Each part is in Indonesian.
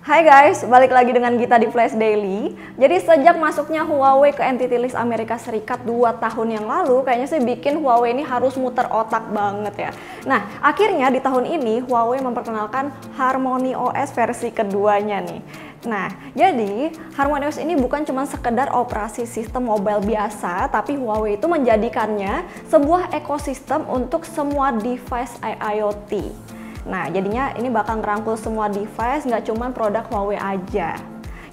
Hai guys, balik lagi dengan Gita di Flash Daily. Jadi sejak masuknya Huawei ke Entity List Amerika Serikat 2 tahun yang lalu, kayaknya sih bikin Huawei ini harus muter otak banget ya. Nah, akhirnya di tahun ini Huawei memperkenalkan Harmony OS versi keduanya nih. Nah, jadi Harmony OS ini bukan cuma sekedar operasi sistem mobile biasa, tapi Huawei itu menjadikannya sebuah ekosistem untuk semua device IoT. Nah, jadinya ini bakal ngerangkul semua device, nggak cuma produk Huawei aja.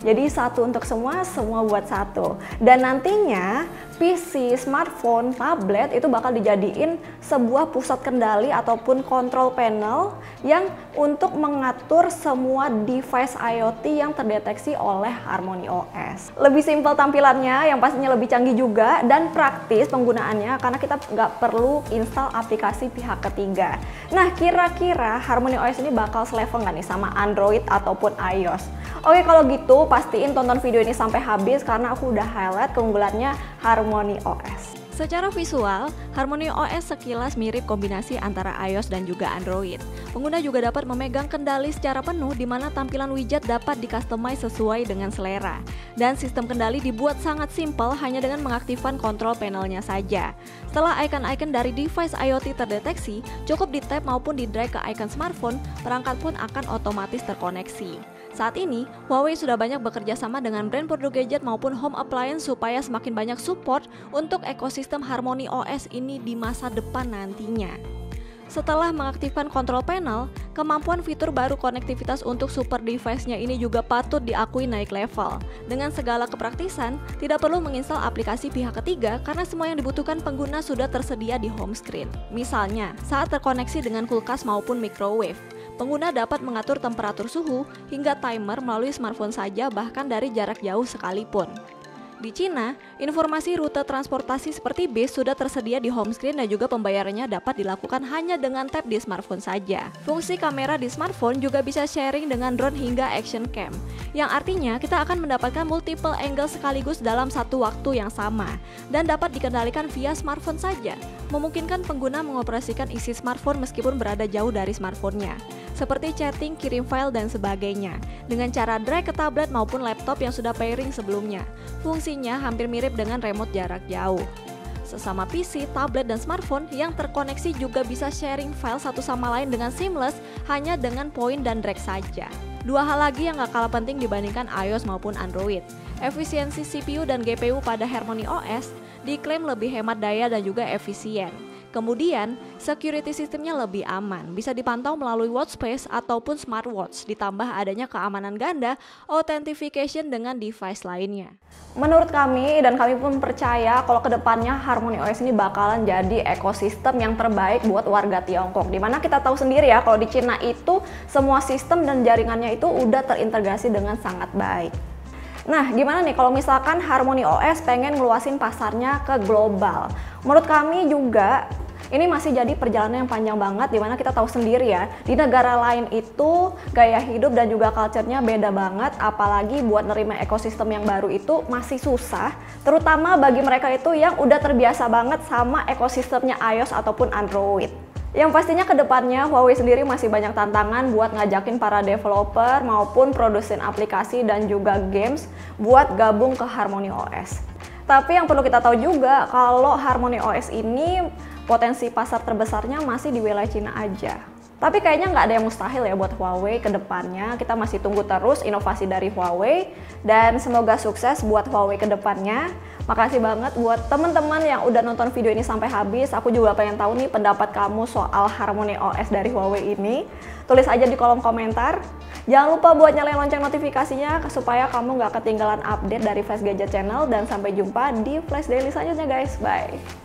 Jadi satu untuk semua, semua buat satu. Dan nantinya PC, smartphone, tablet itu bakal dijadiin sebuah pusat kendali ataupun control panel yang untuk mengatur semua device IoT yang terdeteksi oleh Harmony OS. Lebih simpel tampilannya, yang pastinya lebih canggih juga, dan praktis penggunaannya karena kita nggak perlu install aplikasi pihak ketiga. Nah, kira-kira Harmony OS ini bakal selevel nggak nih sama Android ataupun iOS? Oke, kalau gitu pastiin tonton video ini sampai habis karena aku udah highlight keunggulannya Harmony OS. Secara visual, Harmony OS sekilas mirip kombinasi antara iOS dan juga Android. Pengguna juga dapat memegang kendali secara penuh di mana tampilan widget dapat di-customize sesuai dengan selera. Dan sistem kendali dibuat sangat simpel hanya dengan mengaktifkan kontrol panelnya saja. Setelah icon-icon dari device IoT terdeteksi, cukup di-tap maupun di-drag ke icon smartphone, perangkat pun akan otomatis terkoneksi. Saat ini, Huawei sudah banyak bekerja sama dengan brand produk gadget maupun home appliance supaya semakin banyak support untuk ekosistem Harmony OS ini di masa depan nantinya. Setelah mengaktifkan kontrol panel, kemampuan fitur baru konektivitas untuk super device-nya ini juga patut diakui naik level. Dengan segala kepraktisan, tidak perlu menginstal aplikasi pihak ketiga karena semua yang dibutuhkan pengguna sudah tersedia di home screen. Misalnya, saat terkoneksi dengan kulkas maupun microwave, pengguna dapat mengatur temperatur suhu hingga timer melalui smartphone saja bahkan dari jarak jauh sekalipun. Di Cina, informasi rute transportasi seperti bis sudah tersedia di home screen dan juga pembayarannya dapat dilakukan hanya dengan tap di smartphone saja. Fungsi kamera di smartphone juga bisa sharing dengan drone hingga action cam, yang artinya kita akan mendapatkan multiple angle sekaligus dalam satu waktu yang sama dan dapat dikendalikan via smartphone saja, memungkinkan pengguna mengoperasikan isi smartphone meskipun berada jauh dari smartphone-nya, seperti chatting, kirim file, dan sebagainya, dengan cara drag ke tablet maupun laptop yang sudah pairing sebelumnya. Fungsinya hampir mirip dengan remote jarak jauh. Sesama PC, tablet, dan smartphone yang terkoneksi juga bisa sharing file satu sama lain dengan seamless hanya dengan point dan drag saja. Dua hal lagi yang gak kalah penting dibandingkan iOS maupun Android. Efisiensi CPU dan GPU pada Harmony OS diklaim lebih hemat daya dan juga efisien. Kemudian, security sistemnya lebih aman, bisa dipantau melalui watch face ataupun smartwatch, ditambah adanya keamanan ganda, authentication dengan device lainnya. Menurut kami dan kami pun percaya kalau kedepannya Harmony OS ini bakalan jadi ekosistem yang terbaik buat warga Tiongkok. Dimana kita tahu sendiri ya kalau di Cina itu semua sistem dan jaringannya itu udah terintegrasi dengan sangat baik. Nah, gimana nih kalau misalkan Harmony OS pengen ngeluasin pasarnya ke global? Menurut kami juga ini masih jadi perjalanan yang panjang banget, dimana kita tahu sendiri ya, di negara lain itu gaya hidup dan juga culture-nya beda banget, apalagi buat nerima ekosistem yang baru itu masih susah, terutama bagi mereka itu yang udah terbiasa banget sama ekosistemnya iOS ataupun Android. Yang pastinya kedepannya Huawei sendiri masih banyak tantangan buat ngajakin para developer maupun produsen aplikasi dan juga games buat gabung ke Harmony OS. Tapi yang perlu kita tahu juga kalau Harmony OS ini potensi pasar terbesarnya masih di wilayah Cina aja. Tapi kayaknya nggak ada yang mustahil ya buat Huawei ke depannya. Kita masih tunggu terus inovasi dari Huawei dan semoga sukses buat Huawei ke depannya. Makasih banget buat teman-teman yang udah nonton video ini sampai habis. Aku juga pengen tahu nih pendapat kamu soal Harmony OS dari Huawei ini. Tulis aja di kolom komentar. Jangan lupa buat nyalain lonceng notifikasinya supaya kamu nggak ketinggalan update dari Flash Gadget Channel. Dan sampai jumpa di Flash Daily selanjutnya guys. Bye!